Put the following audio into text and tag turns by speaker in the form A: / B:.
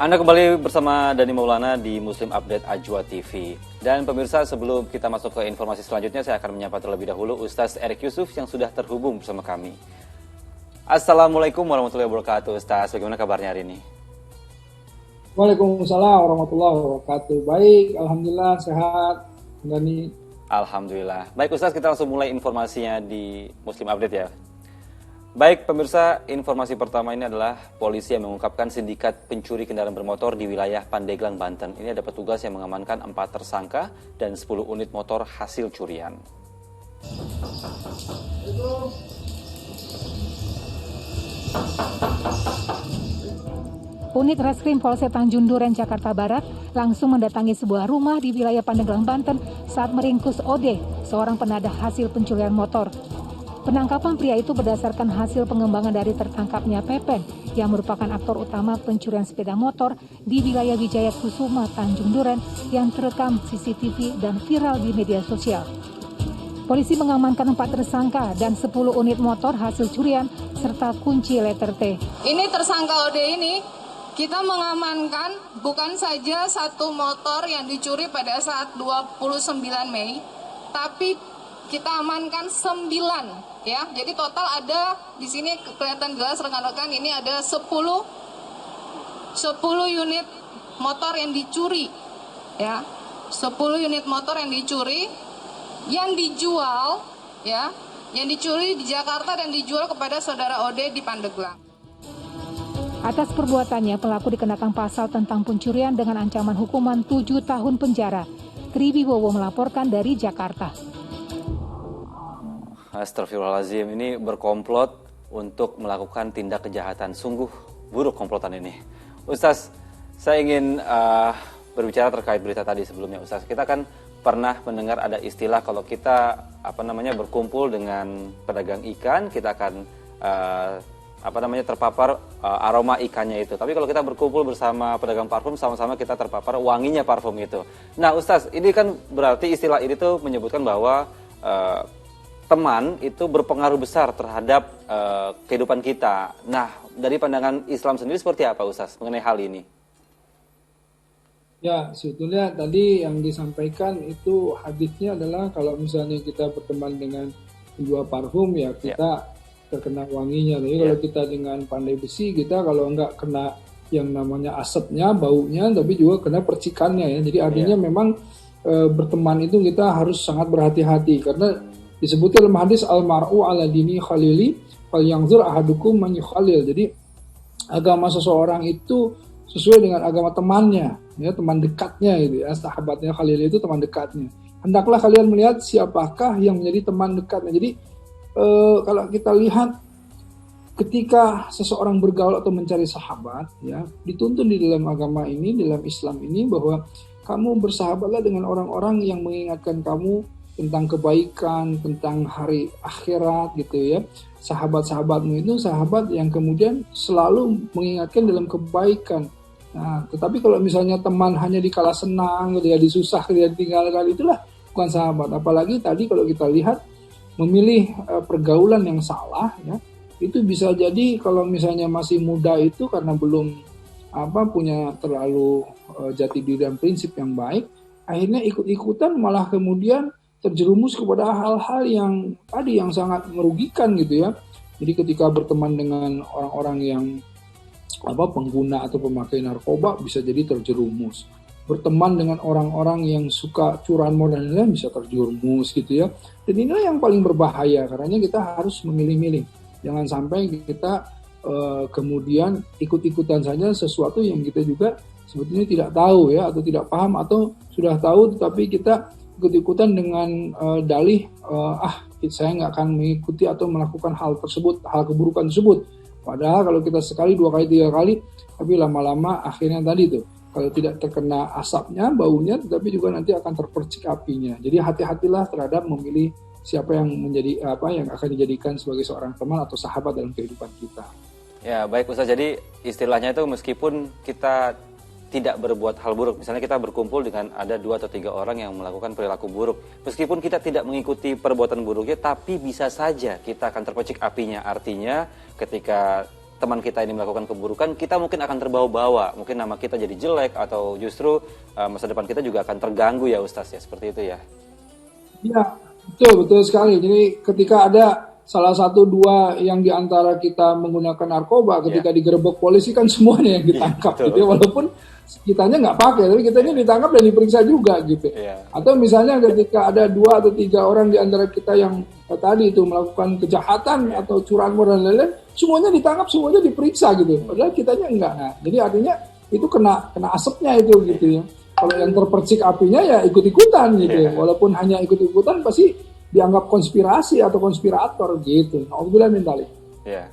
A: Anda kembali bersama Dani Maulana di Muslim Update Ajwa TV. Dan pemirsa, sebelum kita masuk ke informasi selanjutnya, saya akan menyapa terlebih dahulu Ustaz Erik Yusuf yang sudah terhubung bersama kami. Assalamualaikum warahmatullahi wabarakatuh, Ustaz. Bagaimana kabarnya hari ini?
B: Waalaikumsalam warahmatullahi wabarakatuh. Baik, alhamdulillah sehat. Dani.
A: Alhamdulillah. Baik Ustaz, kita langsung mulai informasinya di Muslim Update ya. Baik pemirsa, informasi pertama ini adalah polisi yang mengungkapkan sindikat pencuri kendaraan bermotor di wilayah Pandeglang, Banten. Ini ada petugas yang mengamankan 4 tersangka dan 10 unit motor hasil curian.
C: Unit Reskrim Polsek Tanjung Duren, Jakarta Barat langsung mendatangi sebuah rumah di wilayah Pandeglang, Banten saat meringkus Ode, seorang penadah hasil pencurian motor. Penangkapan pria itu berdasarkan hasil pengembangan dari tertangkapnya Pepen yang merupakan aktor utama pencurian sepeda motor di wilayah Wijaya Kusuma, Tanjung Duren yang terekam CCTV dan viral di media sosial. Polisi mengamankan 4 tersangka dan 10 unit motor hasil curian serta kunci letter T.
D: Ini tersangka Ode ini kita mengamankan bukan saja 1 motor yang dicuri pada saat 29 Mei, tapi kita amankan 9. Ya, jadi total ada di sini kelihatan jelas rekan-rekan, ini ada 10 unit motor yang dicuri. Ya. 10 unit motor yang dicuri yang dijual ya, yang dicuri di Jakarta dan dijual kepada saudara Ode di Pandeglang.
C: Atas perbuatannya pelaku dikenakan pasal tentang pencurian dengan ancaman hukuman 7 tahun penjara. Triwibowo melaporkan dari Jakarta.
A: Astagfirullahaladzim, ini berkomplot untuk melakukan tindak kejahatan. Sungguh buruk komplotan ini. Ustaz, saya ingin berbicara terkait berita tadi sebelumnya. Ustaz, kita kan pernah mendengar ada istilah kalau kita berkumpul dengan pedagang ikan, kita akan terpapar aroma ikannya itu. Tapi kalau kita berkumpul bersama pedagang parfum, sama-sama kita terpapar wanginya parfum itu. Nah Ustaz, ini kan berarti istilah ini tuh menyebutkan bahwa teman itu berpengaruh besar terhadap kehidupan kita. Nah, dari pandangan Islam sendiri seperti apa Ustaz mengenai hal ini?
B: Ya, sebetulnya tadi yang disampaikan itu hadisnya adalah kalau misalnya kita berteman dengan penjual parfum ya kita terkena wanginya. Tapi kalau kita dengan pandai besi, kita kalau enggak kena yang namanya asapnya, baunya, tapi juga kena percikannya ya. Jadi artinya memang berteman itu kita harus sangat berhati-hati karena disebutkan dalam hadis al-mar'u ala dini khalili fal yanzur ahadukum man yukhalil. Jadi agama seseorang itu sesuai dengan agama temannya, ya, teman dekatnya gitu ya. Sahabatnya Khalil itu teman dekatnya. Hendaklah kalian melihat siapakah yang menjadi teman dekatnya. Jadi kalau kita lihat ketika seseorang bergaul atau mencari sahabat, ya, dituntun di dalam agama ini, dalam Islam ini bahwa kamu bersahabatlah dengan orang-orang yang mengingatkan kamu tentang kebaikan, tentang hari akhirat gitu ya. Sahabat-sahabatmu itu sahabat yang kemudian selalu mengingatkan dalam kebaikan. Nah, tetapi kalau misalnya teman hanya dikala senang, dia disusah, dia tinggalkan, itulah bukan sahabat. Apalagi tadi kalau kita lihat memilih pergaulan yang salah ya, itu bisa jadi kalau misalnya masih muda itu karena belum punya terlalu jati diri dan prinsip yang baik, akhirnya ikut-ikutan malah kemudian terjerumus kepada hal-hal yang tadi yang sangat merugikan gitu ya. Jadi ketika berteman dengan orang-orang yang pengguna atau pemakai narkoba bisa jadi terjerumus. Berteman dengan orang-orang yang suka curanmor dan lain-lain bisa terjerumus gitu ya. Dan inilah yang paling berbahaya karena kita harus memilih-milih. Jangan sampai kita kemudian ikut-ikutan saja sesuatu yang kita juga sebetulnya tidak tahu ya, atau tidak paham, atau sudah tahu tetapi kita ikut-ikutan dengan dalih saya nggak akan mengikuti atau melakukan hal tersebut, hal keburukan tersebut. Padahal kalau kita sekali, 2 kali, 3 kali, tapi lama-lama akhirnya tadi tuh kalau tidak terkena asapnya, baunya, tetapi juga nanti akan terpercik apinya. Jadi hati-hatilah terhadap memilih siapa yang menjadi yang akan dijadikan sebagai seorang teman atau sahabat dalam kehidupan kita.
A: Ya baik Ustaz, jadi istilahnya itu meskipun kita tidak berbuat hal buruk. Misalnya kita berkumpul dengan ada 2 atau 3 orang yang melakukan perilaku buruk. Meskipun kita tidak mengikuti perbuatan buruknya, tapi bisa saja kita akan terpecik apinya. Artinya ketika teman kita ini melakukan keburukan, kita mungkin akan terbawa-bawa, mungkin nama kita jadi jelek atau justru masa depan kita juga akan terganggu ya Ustaz ya, seperti itu ya.
B: Iya, betul sekali. Jadi ketika ada salah satu dua yang diantara kita menggunakan narkoba, ketika digerebek polisi kan semuanya yang ditangkap,
A: Betul.
B: gitu. Walaupun kitanya nggak pakai, tapi kitanya ditangkap dan diperiksa juga, gitu. Atau misalnya ketika ada 2 atau 3 orang di antara kita yang tadi itu melakukan kejahatan atau curanmor dan lain-lain, semuanya ditangkap, semuanya diperiksa, gitu. Padahal kitanya enggak. Nah, jadi artinya itu kena asapnya itu, gitu ya. Kalau yang terpercik apinya ya ikut-ikutan, gitu ya. Walaupun hanya ikut-ikutan pasti dianggap konspirasi atau konspirator gitu. Alhamdulillah min dzalik.
A: Ya.